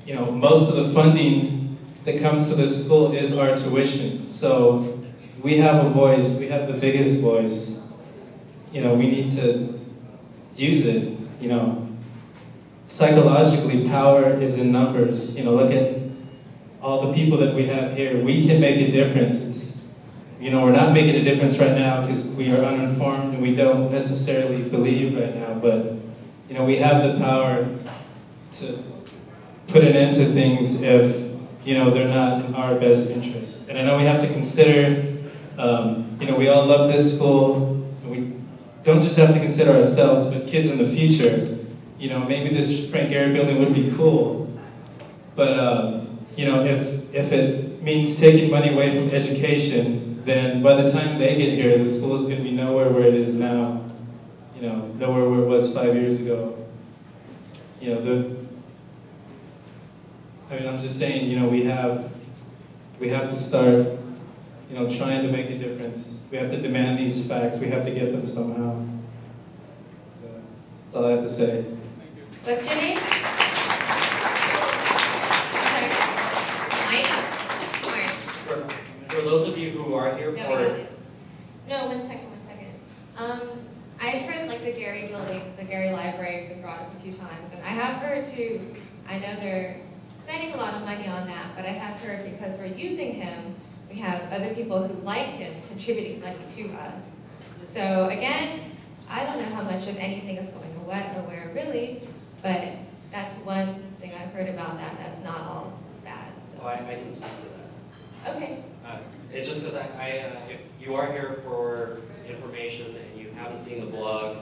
you know, most of the funding that comes to this school is our tuition. So we have a voice, we have the biggest voice. You know, we need to use it, you know. Psychologically, power is in numbers. You know, look at all the people that we have here. We can make a difference. It's, you know, we're not making a difference right now because we are uninformed and we don't necessarily believe right now, but, you know, we have the power to put an end to things if, you know, they're not in our best interest. And I know we have to consider, you know, we all love this school. We don't just have to consider ourselves, but kids in the future. You know, maybe this Frank Gehry building would be cool, but, you know, if it means taking money away from education, then by the time they get here, the school is going to be nowhere where it is now. You know, nowhere where it was 5 years ago. You know, I mean, I'm just saying, you know, we have to start, you know, trying to make a difference. We have to demand these facts. We have to get them somehow. That's all I have to say. What's your name? For those of you who are here for... No, one second. I've heard like the Gehry building, the Gehry library been brought up a few times, and I have heard too, I know they're spending a lot of money on that, but I have heard because we're using him, we have other people who like him contributing money to us. So again, I don't know how much of anything is going away or where really, but that's one thing I've heard about that. That's not all bad. So. Oh, I can speak to that. Okay. It's just because if you are here for information and you haven't seen the blog,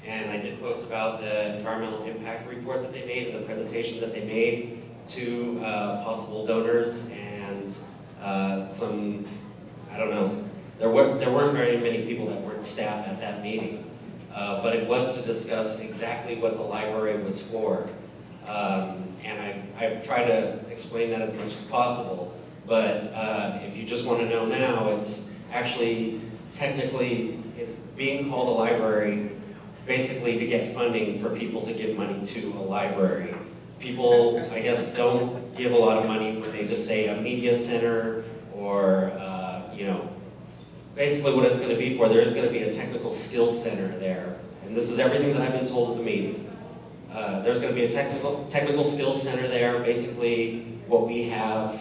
and I did post about the environmental impact report that they made and the presentation that they made to possible donors and some, I don't know, there weren't very many people that weren't staff at that meeting. But it was to discuss exactly what the library was for. And I tried to explain that as much as possible. But if you just want to know now, it's actually, technically, it's being called a library basically to get funding for people to give money to a library. People, I guess, don't give a lot of money when they just say a media center or, you know, basically what it's going to be for. There's going to be a technical skills center there. And this is everything that I've been told at the meeting. There's going to be a technical skills center there. Basically, what we have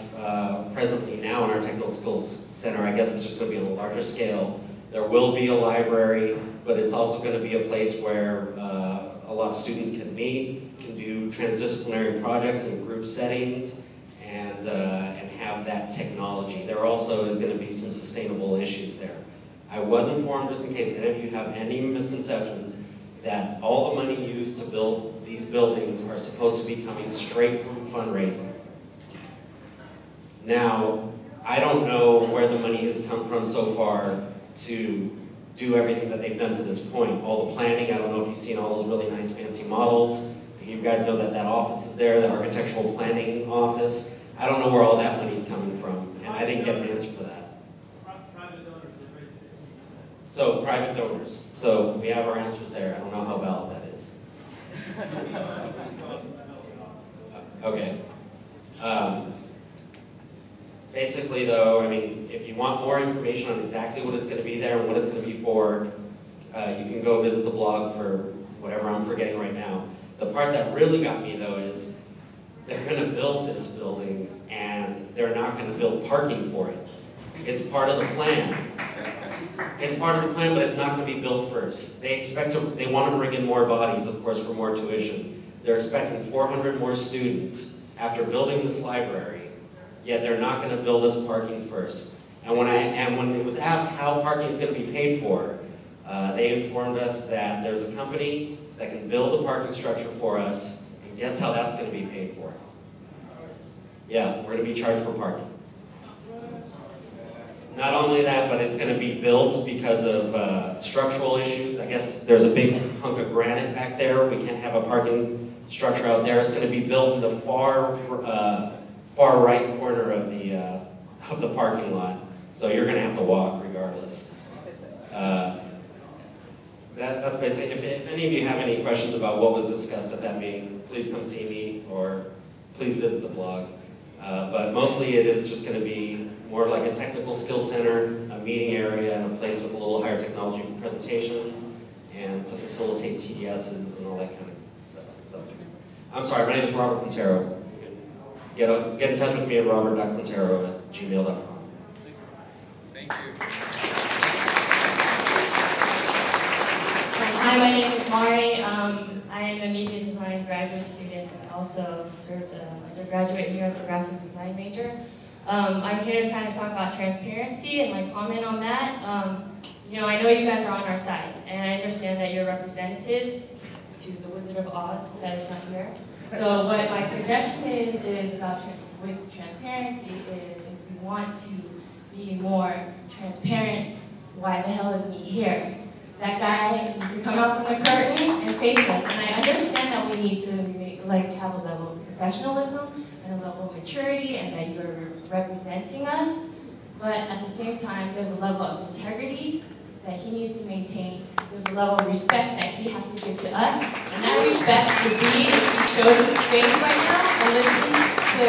presently now in our technical skills center, I guess it's just going to be on a larger scale. There will be a library, but it's also going to be a place where a lot of students can meet, can do transdisciplinary projects in group settings, and have that technology. There also is going to be some sustainable issues there. I was informed, just in case any of you have any misconceptions, that all the money used to build these buildings are supposed to be coming straight from fundraising. Now, I don't know where the money has come from so far to do everything that they've done to this point. All the planning, I don't know if you've seen all those really nice fancy models. You guys know that that office is there, the architectural planning office. I don't know where all that money's coming from, and I didn't get an answer for that. So, private donors. So, we have our answers there. I don't know how valid that is. Okay. Basically, though, I mean, if you want more information on exactly what it's going to be there and what it's going to be for, you can go visit the blog for whatever I'm forgetting right now. The part that really got me, though, is they're going to build this building, and they're not going to build parking for it. It's part of the plan. It's part of the plan, but it's not going to be built first. They want to bring in more bodies, of course, for more tuition. They're expecting 400 more students after building this library, yet they're not going to build us parking first. And when it was asked how parking is going to be paid for, they informed us that there's a company that can build the parking structure for us, and guess how that's going to be paid for? Yeah, we're going to be charged for parking. Not only that, but it's going to be built because of structural issues. I guess there's a big hunk of granite back there. We can't have a parking structure out there. It's going to be built in the far right corner of the parking lot. So you're going to have to walk regardless. That's basically, if any of you have any questions about what was discussed at that meeting, please come see me or please visit the blog. But mostly it is just going to be more like a technical skill center, a meeting area, and a place with a little higher technology for presentations, and to facilitate TDSs and all that kind of stuff. So, I'm sorry, my name is Robert Quintero. You can get in touch with me at robert.quintero@gmail.com. Thank you. Hi, my name is Mari. I am a media design graduate student and also served an undergraduate here as a graphic design major. I'm here to kind of talk about transparency and like comment on that. You know, I know you guys are on our side, and I understand that you're representatives to the Wizard of Oz that is not here. So what my suggestion is about with transparency is if we want to be more transparent, why the hell isn't he here? That guy needs to come out from the curtain and face us. And I understand that we need to have a level of professionalism and a level of maturity and that you're representing us. But at the same time, there's a level of integrity that he needs to maintain. There's a level of respect that he has to give to us. And that respect would be if he showed his face right now and listened to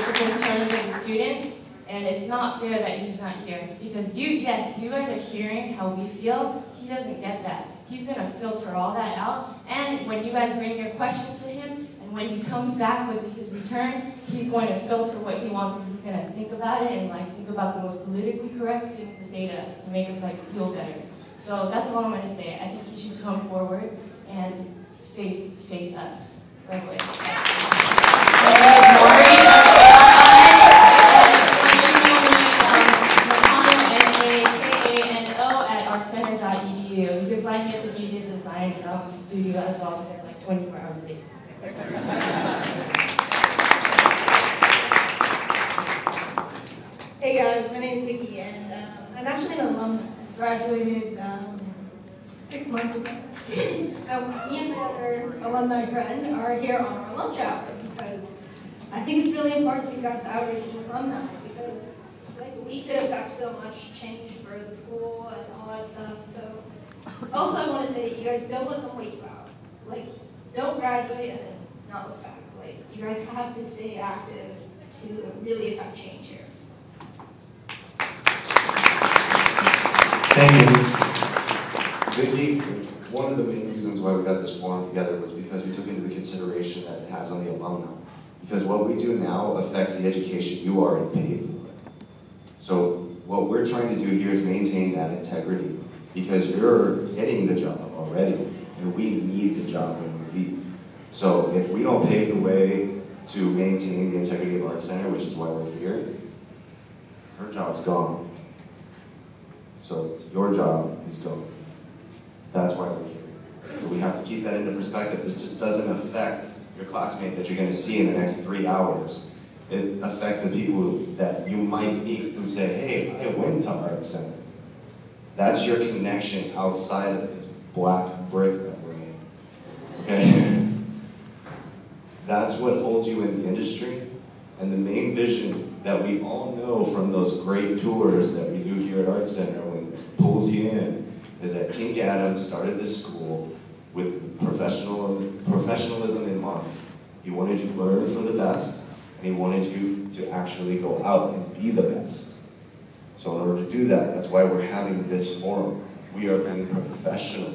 the concerns of the students. And it's not fair that he's not here. Because yes, you guys are hearing how we feel. He doesn't get that. He's gonna filter all that out. And when you guys bring your questions to him, and when he comes back with his return, he's going to filter what he wants, and he's gonna think about it and like think about the most politically correct thing to say to us to make us like feel better. So that's all I'm gonna say. I think he should come forward and face us right away. You can find me at the media design studio as well, there like 24 hours a day. Hey guys, my name is Vicky, and I'm actually an alum. Graduated 6 months ago. Me and my other alumni friend are here on our lunch hour because I think it's really important for you guys to outreach to alumni because like we could affect so much change for the school and all that stuff. So. Also, I want to say, you guys don't let them wait you out. Like, don't graduate and then not look back. Like, you guys have to stay active to really affect change here. Thank you. Vicky, one of the main reasons why we got this forum together was because we took into the consideration that it has on the alumni. Because what we do now affects the education you already paid for. So what we're trying to do here is maintain that integrity. Because you're getting the job already, and we need the job when we leave. So if we don't pave the way to maintain the integrity of Art Center, which is why we're here, her job's gone. So your job is gone. That's why we're here. So we have to keep that into perspective. This just doesn't affect your classmate that you're going to see in the next 3 hours. It affects the people that you might meet who say, hey, I went to Art Center. That's your connection outside of this black brick that we're in, okay? That's what holds you in the industry, and the main vision that we all know from those great tours that we do here at Art Center when it pulls you in, is that King Adams started this school with professionalism in mind. He wanted you to learn from the best, and he wanted you to actually go out and be the best. So in order to do that, that's why we're having this forum. We are being professional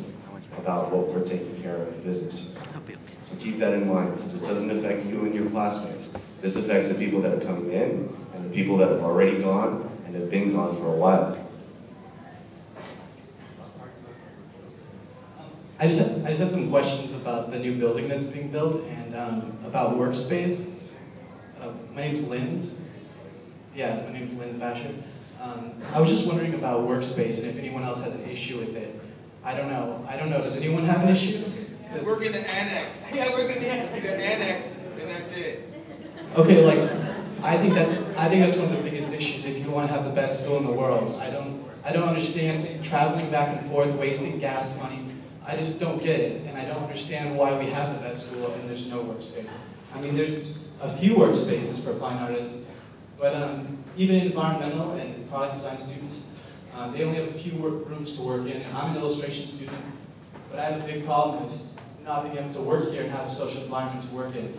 about what we're taking care of in business here. So keep that in mind. This doesn't affect you and your classmates. This affects the people that are coming in and the people that have already gone and have been gone for a while. I just have some questions about the new building that's being built and about workspace. My name's Linz. Yeah, my name's Linz Basher. I was just wondering about workspace and if anyone else has an issue with it. I don't know. Does anyone have an issue? We're in the annex. Yeah, we're in the annex, and that's it. Okay, like I think that's one of the biggest issues. If you want to have the best school in the world, I don't understand traveling back and forth, wasting gas money. I just don't get it, and I don't understand why we have the best school and there's no workspace. I mean, there's a few workspaces for fine artists, but even environmental and product design students, they only have a few rooms to work in. And I'm an illustration student, but I have a big problem with not being able to work here and have a social environment to work in.